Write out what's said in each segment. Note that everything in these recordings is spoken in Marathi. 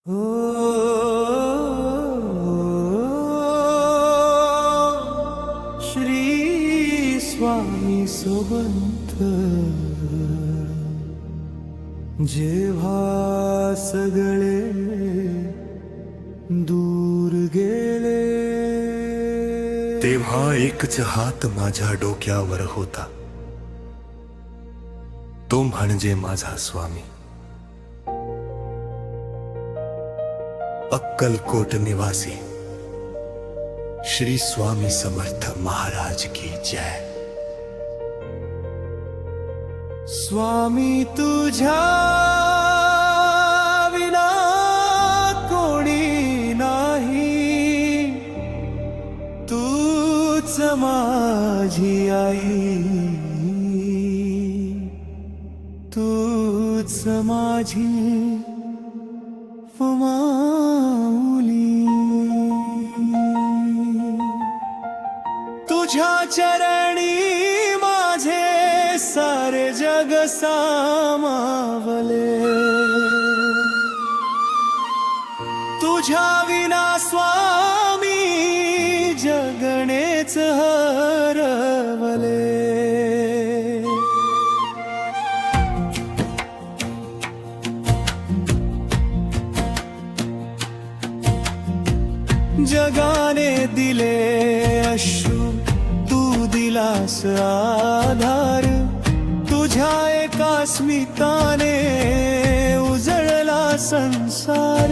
हो श्री स्वामी सोबत जेव्हा सगळे दूर गेले तेव्हा एकच हात माझ्या डोक्यावर होता, तो म्हणजे माझा स्वामी. अक्कलकोट निवासी श्री स्वामी समर्थ महाराज की जय. स्वामी तुझ्या विना कोणी नाही, तूच माझी आई, तूच माझी माऊली. तुझ्या चरणी माझे सारे जग सामावले, तुझ्या विना स्वामी जगणेच हरवले. जगाने दिले अश्रू, तू दिलास आधार, तुझ्या एका स्मिताने उजळला संसार.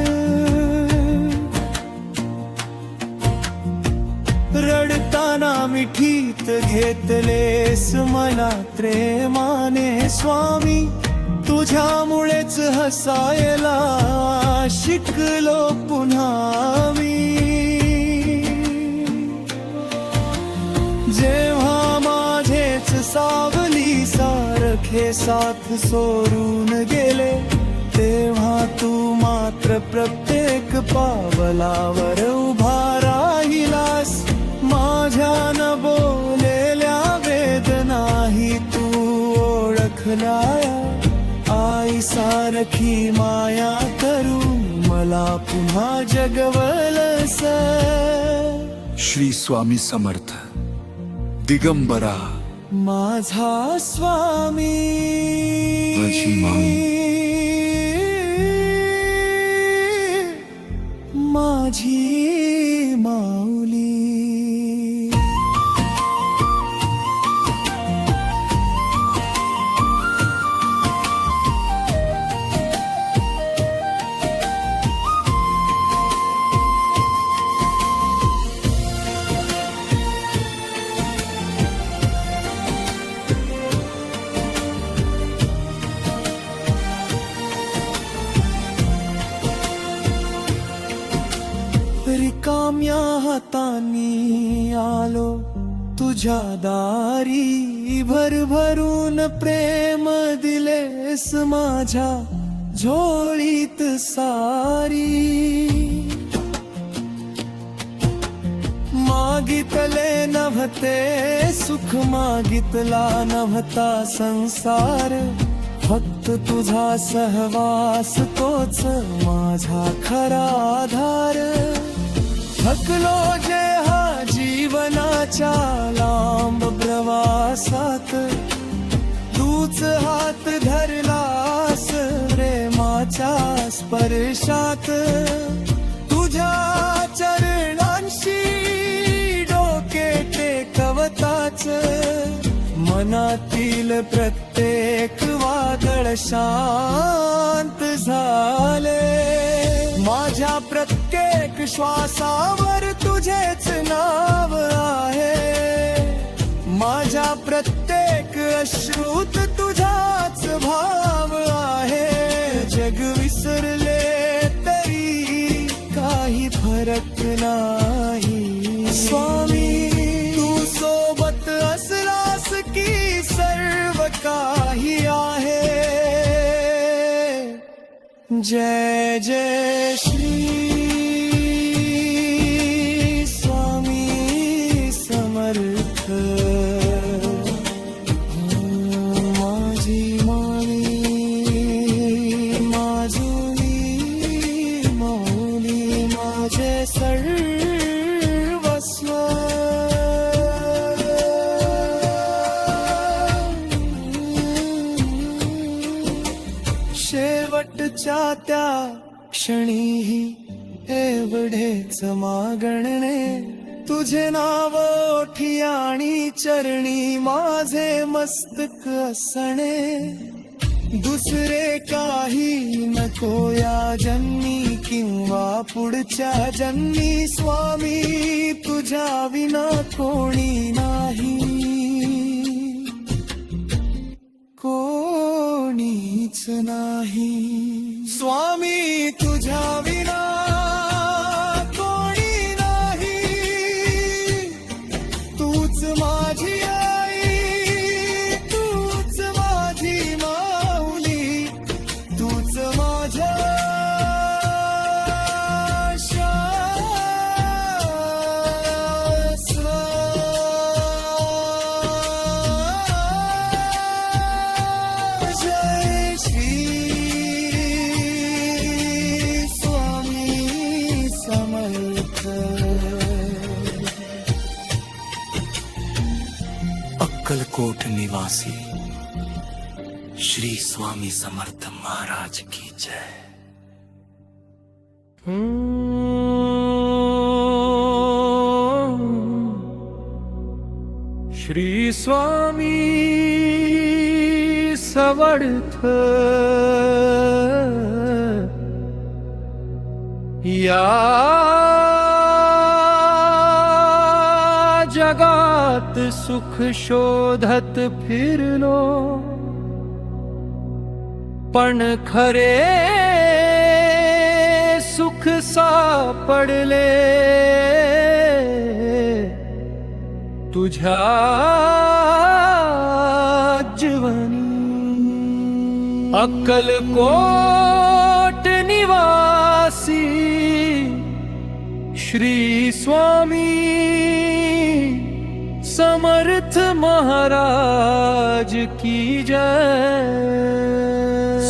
रडताना मिठीत घेतलेस मला प्रेमाने स्वामी, तुझ्यामुळेच हसायला शिकलो पुन्हा मी. जेव्हा माझेच सावली सारखे साथ सोडून गेले, तेव्हा तू मात्र प्रत्येक पावलावर उभा राहिलास. माझ्या न बोलेल्या वेदनाही तू ओळखल्या, आई सारखी माया करून मला पुन्हा जगवलंस. श्री स्वामी समर्थ दिगंबरा माझा स्वामी, माझी माऊली, माझी माऊली. रिकाम्या हातांनी आलो तुझ्या दारी, भरभरून प्रेम दिलेस माझ्या झोळीत सारी. मागितले नव्हते सुख, मागितला नव्हता संसार, फक्त तुझा सहवास तोच माझा खरा आधार. थकलो जे हा जीवनाच्या लांब प्रवासात, तूच हात धरलास प्रेमाच्या स्पर्शात. तुझ्या चरणांशी डोके टेकवताच मनातील प्रत्येक वादळ शांत झाले. माझ्या प्रत्येक श्वासावर तुझेच नाव आहे, माझ्या प्रत्येक अश्रूत तुझाच भाव आहे. जग विसरले तरी काही फरक नाही स्वामी, तू सोबत असलास की सर्व काही आहे. जय जय श्री स्वामी समर्थ. माझी माऊली, माझी पुढच्या त्या क्षणीही एवढेच मागणे, तुझे नाव ओठी आणि चरणी माझे मस्तक असणे, दुसरे काही नको या जन्मी किंवा पुढच्या जन्मी स्वामी, तुझ्या विना कोणी नाही, कोणीच नाही स्वामी, तुझ्या विना कोणी नाही, तूच माझी आई, तूच माझी माऊली, तूच माझ्या जय श्री स्वामी समर्थ. अक्कलकोट निवासी श्री स्वामी समर्थ महाराज की जय. श्री स्वामी समर्थ या जगात सुख शोधत फिरलो, पण खरे सुख सापडले तुझ्या जीवनी. अक्कलकोट निवासी श्री स्वामी समर्थ महाराज की जय.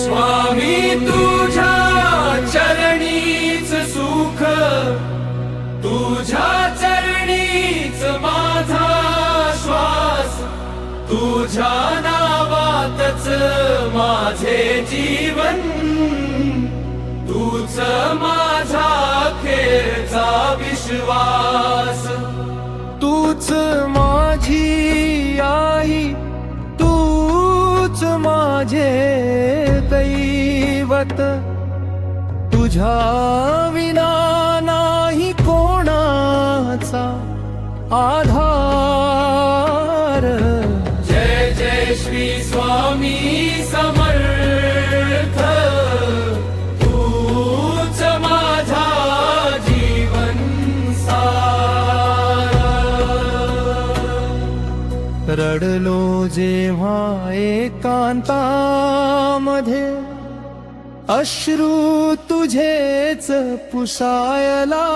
स्वामी तुझ्या चरणीच सुख, तुझ्या चरणीच माझा श्वास, तुझ्या नावातच माझे जीवन, तूच माझा अखेरचा विश्वास, तूच माझी आई, तूच माझे दैवत, तुझ्या विना नाही कोणाचा आधार. जय जय श्री स्वामी समर्थ, तूच माझा जीवन सार. रडलो जेव्हा एकांतामध्ये, अश्रू तुझेच पुसायला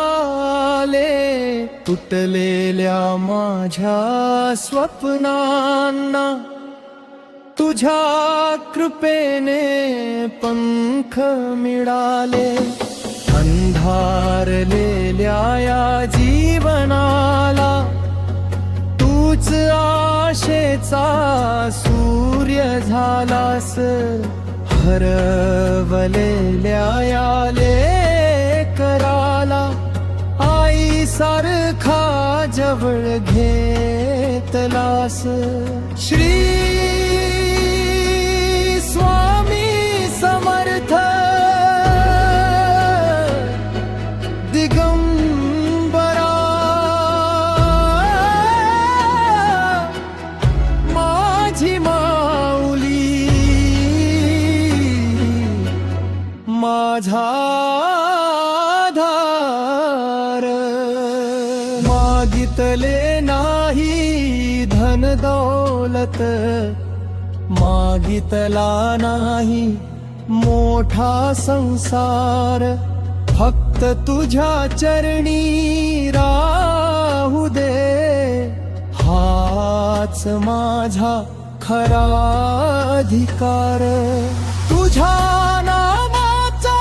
आले, तुटलेल्या माझ्या स्वप्नांना तुझ्या कृपेने पंख मिळाले. अंधारलेल्या या जीवनाला तूच आशेचा सूर्य झालास, हरवलेल्या या लेकराला आई सारखा जवळ घेतलास. श्री स्वामी समर्थ दिगंबरा, माझी माऊली, माझा आधार. मागितले नाही धन दौलत, मागितला नाही मोठा संसार, फक्त तुझ्या चरणी राहू दे, हाच माझा खरा अधिकार. तुझ्या नामाचा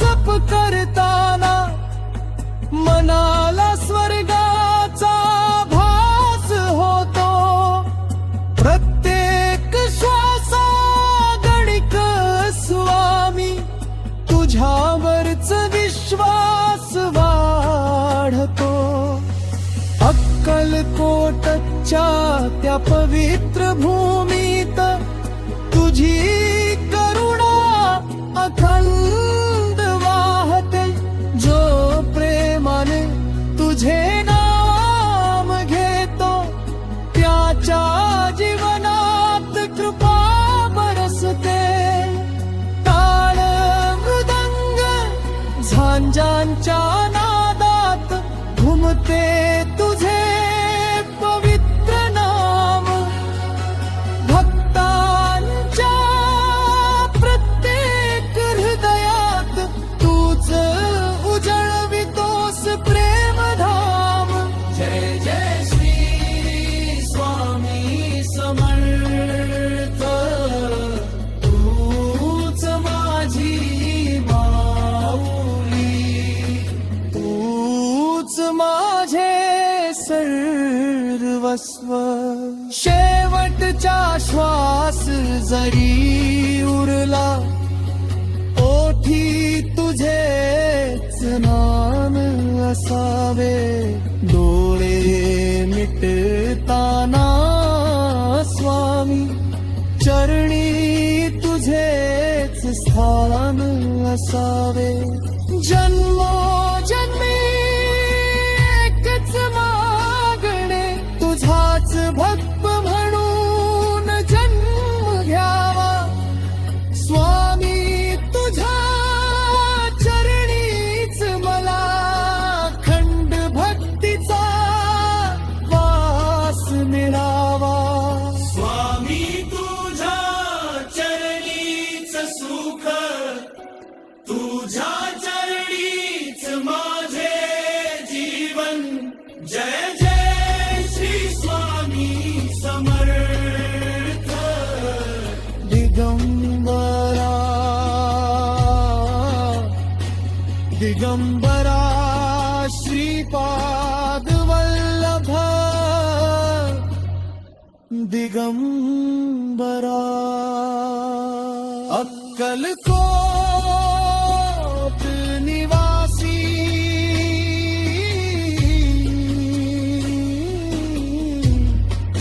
जप करताना मनाला स्वर्गाचा भास होतो, प्रत्येक श्वासा गणिक स्वामी तुझ्यावरच विश्वास वाढतो. अक्कलकोटच्या त्या पवित्र भूमीत तुझी करुणा अखंड वाहते. जो प्रेमाने तुझे नाम घेतो त्याच्या जीवनात कृपा बरसते. टाळ मृदंग झांजांच्या नादात घुमते तुझे पवित्र नाम. भक्तांच्या प्रत्येक हृदयात तूच उजळवितोस प्रेमधाम. जय जय श्री स्वामी समर्थ. तूच माझी माऊली, तूच माझे सर्वस्व. शेवटचा श्वास जरी उरला ओठी तुझेच नाम असावे. डोळे मिटताना स्वामी चरणी तुझेच स्थान असावे. जन्मोजन्मी एकच मागणे तुझाच भक्त म्हणून जन्म घ्यावा. स्वामी तुझ्या चरणीच मला खंड भक्तीचा वास मिळावा. स्वामी तुझ्या चरणीच सुख, तुझ्या चरणीच माझे जीवन. जय जय श्री स्वामी समर्थ. दिगंबरा दिगंबरा श्रीपाद वल्लभ. दिगंबरा अक्कलकोट निवासी.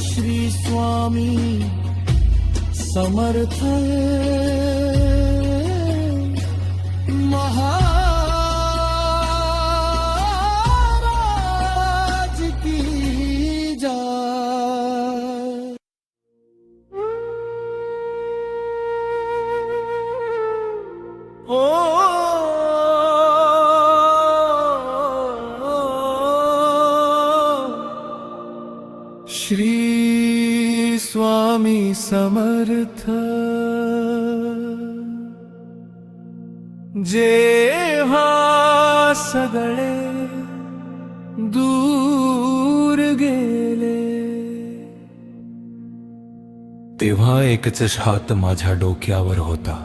श्री स्वामी समर्थ महाराज की जय. ओ श्री स्वामी समर्थ. जेव्हा सगळे दूर गेले तेव्हा एकच हात माझ्या डोक्यावर होता,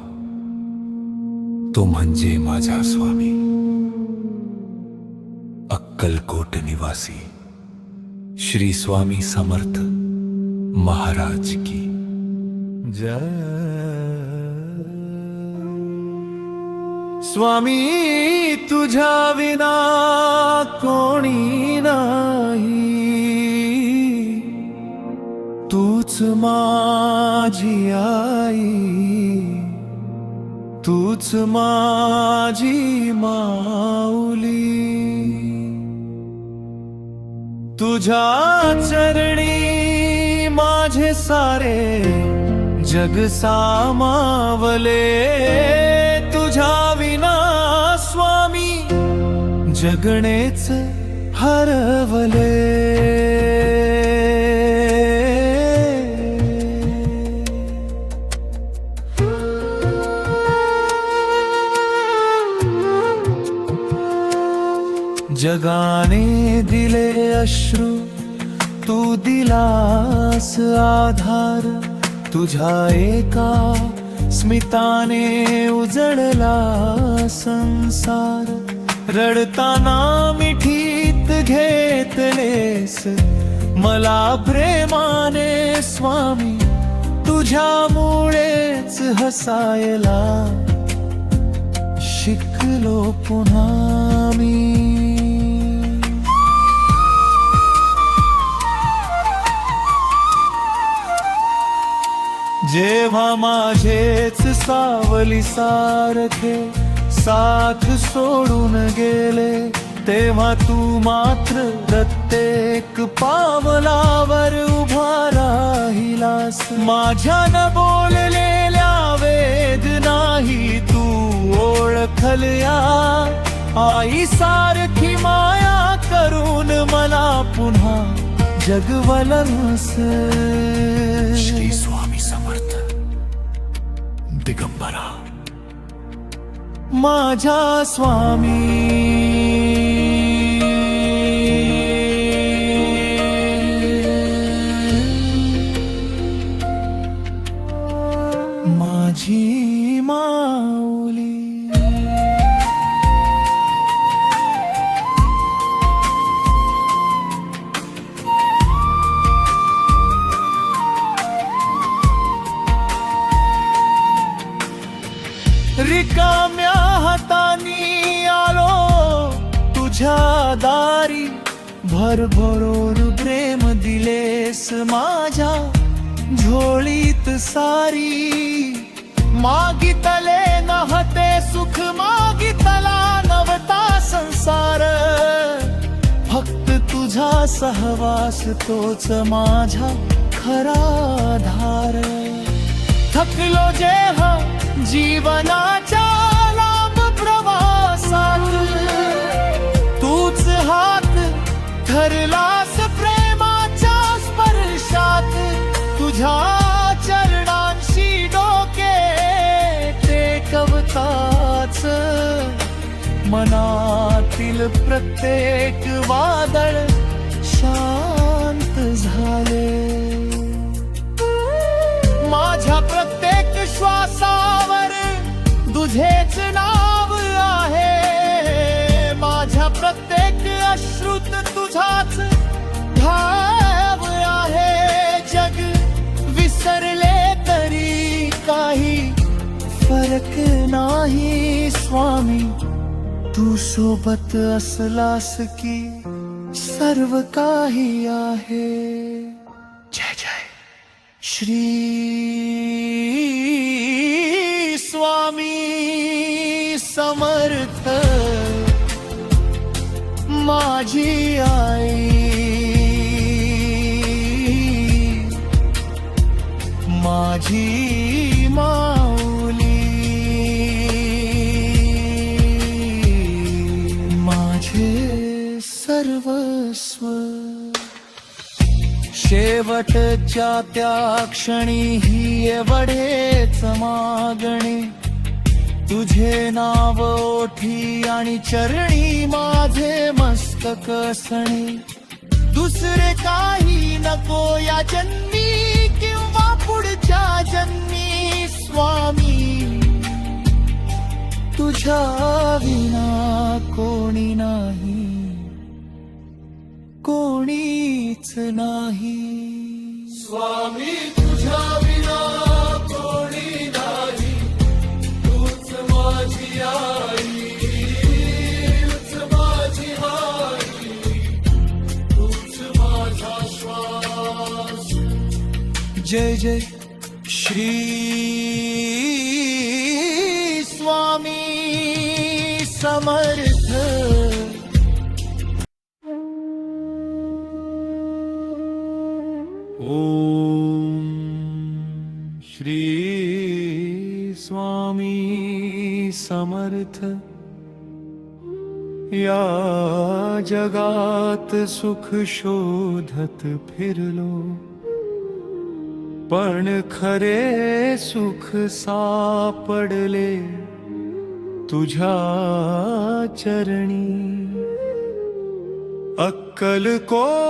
तो म्हणजे माझा स्वामी अक्कलकोट निवासी श्री स्वामी समर्थ महाराज की जय. स्वामी तुझ्या विना कोणी नाही. तूच माझी आई, तूच माझी माऊली. तुझ्या चरणी माझे सारे जग सामावले. तुझ्या विना स्वामी जगणेच हरवले. जगाने दिले अश्रू, तू दिलास आधार. तुझ्या एका स्मिताने उजळला संसार. रडताना मिठीत घेतलेस मला प्रेमाने स्वामी. तुझ्यामुळेच हसायला शिकलो पुन्हा मी. जेव्हा माझेच सावली सारखे साथ सोडून गेले, तेव्हा तू मात्र प्रत्येक पावलावर उभा राहिलास. माझ्या न बोललेल्या वेदनाही तू ओळखल्या. आई सारखी माया करून मला पुन्हा जगवलंस. श्री स्वामी समर्थ दिगंबरा. माझ्या स्वामी. माझी माऊली. रिकाम्या हातानी आलो तुझ्या दारी, भरभरून प्रेम दिलेस माझ्या झोळीत सारी. मागितले नव्हते सुख, मागितला नव्हता संसार, फक्त तुझा सहवास तोच माझा खरा आधार. थकलो जेव्हा जीवनाच्या लांब प्रवासात, तूच हात धरलास प्रेमाच्या स्पर्शात. तुझ्या चरणांशी डोके टेकवताच मनातील प्रत्येक वादळ शांत झाले. माझ्या प्रत्येक श्वासावर तुझेच नाव आहे. माझ्या प्रत्येक अश्रुत तुझाच भाव आहे. जग विसरले तरी काही फरक नाही स्वामी. तू सोबत असलास की सर्व काही आहे. जय जय श्री स्वामी समर्थ. माझी आई, माझी माऊली, माझे सर्वस्व. शेवटच्या त्या क्षणी ही एवढेच मागणे, तुझे नाव ओठी आणि चरणी माझे मस्तक असणे. दुसरे काही नको या जन्मी किंवा पुढच्या जन्मी स्वामी. तुझ्या विना कोणी नाही, कोणीच नाही स्वामी. तुझ्या विना कोणी नाही, तूच माझी आई, तूच माझी आई, तूच माझा श्वास. जय जय श्री स्वामी समर्थ. ओम श्री स्वामी समर्थ. या जगात सुख शोधत फिरलो, पण खरे सुख सापडले तुझ्या चरणी. अक्कलकोट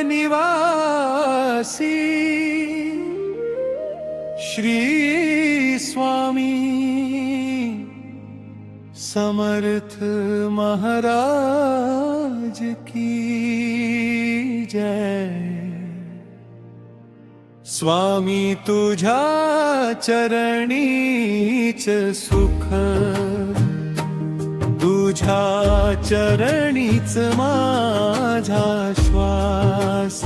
निवासी श्री स्वामी समर्थ महाराज की जय. स्वामी तुझ्या चरणीच सुख तुझ्या चरणीच माझा श्वास,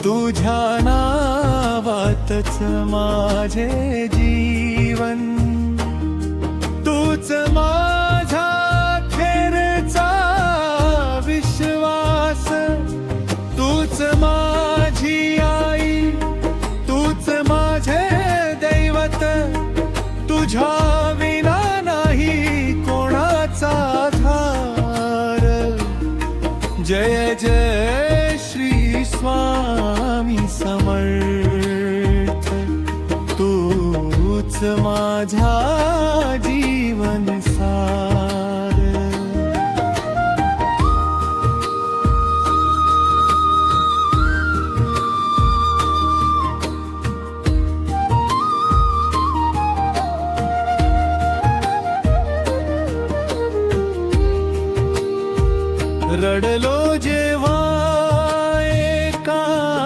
तुझ्या नावातच माझे जीवन, तूच माझा खेरचा विश्वास, तूच माझी आई, तूच माझे दैवत, तुझ्या विना नाही कोणाचा आधार. जय जय श्री स्वामी समर्थ, तूच माझा जीवन सार. रडलो जेव्हा एकांतामध्ये,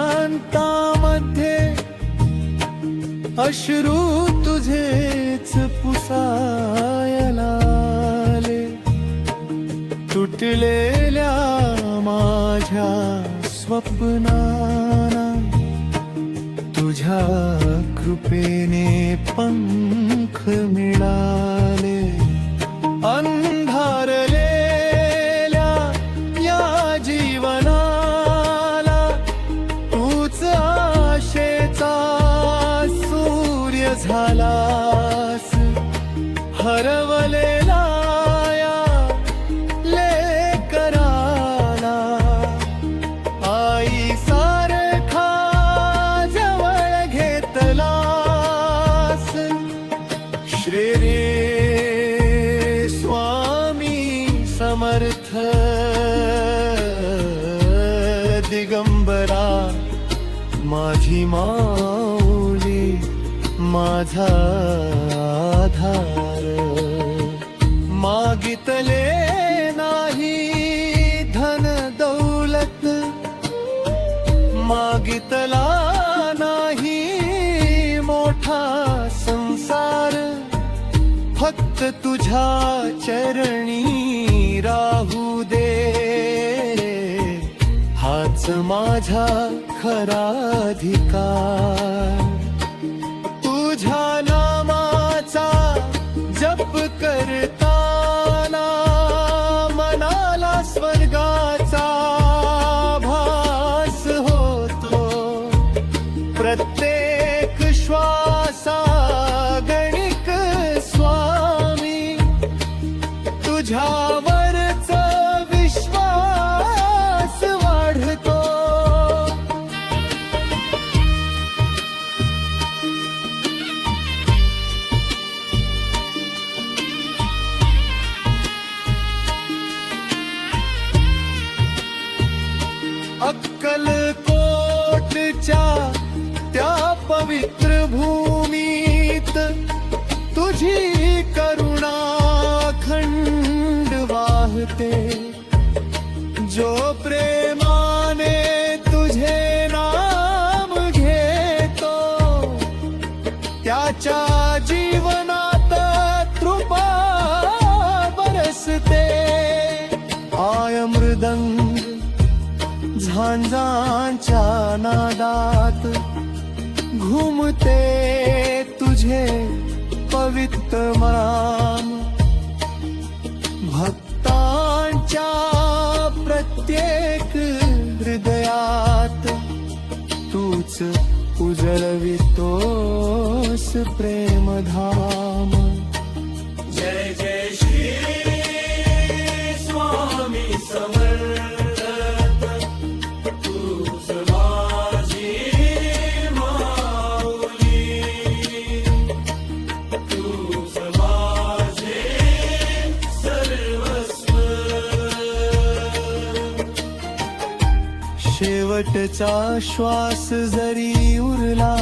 अश्रू तुझेच पुसायला आले. तुटलेल्या माझ्या स्वप्नांना तुझ्या कृपेने पंख मिळाले. अंधारले झालास, हरवलेला या लेकराला आई सारखा जवळ घेतलास. श्री स्वामी समर्थ दिगंबरा, माझी माऊली माझा आधार. मागितले नाही धन दौलत, मागितला नाही मोठा संसार, फक्त तुझ्या चरणी राहू दे, हाच माझा खरा अधिकार. तुझ्या नामाचा जप करताना मनाला स्वर्गाचा भास होतो. प्रत्येक श्वासा गणिक स्वामी, तुझ्यावरच विश्वास वाढतो. अक्कलकोटच्या त्या पवित्र भूमीत तुझी करुणा अखंड वाहते. जो प्रेमाने तुझे नाम घेतो, त्याच्या जीवनात कृपा बरसते. आय मृदंग झांजांच्या नादात घुमते तुझे पवित्र नाम. भक्तांच्या प्रत्येक हृदयात तूच उजळवितोस प्रेमधाम. जय जय श्री स्वामी समर्थ, शेवटचा श्वास जरी उरला,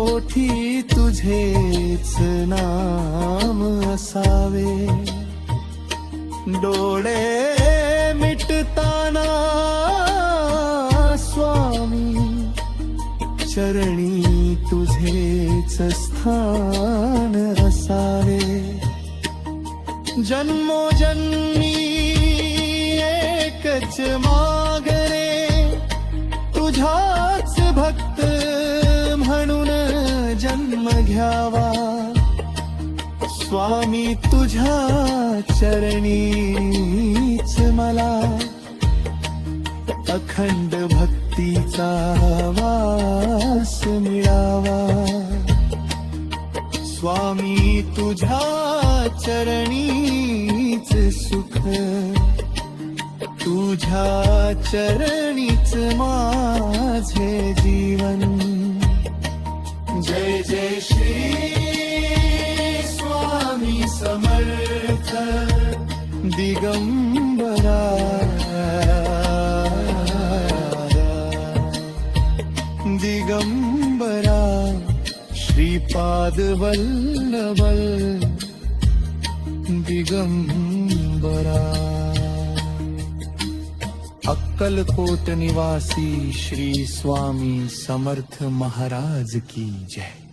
ओठी तुझेच नाम असावे. डोळे मिटताना स्वामी, चरणी तुझेच स्थान असावे. जन्मोजन्मी एकच मागणे, तुझाच भक्त म्हणून जन्म घ्यावा. स्वामी तुझ्या चरणीच मला अखंड भक्तीचा वास मिळावा. स्वामी तुझ्या चरणीच सुख, तुझ्या चरणीच माझे जीवन. जय जय श्री स्वामी समर्थ दिगंबरा. दिगंबरा श्रीपाद वल्लभ दिगंबरा. अक्कलकोट निवासी श्री स्वामी समर्थ महाराज की जय.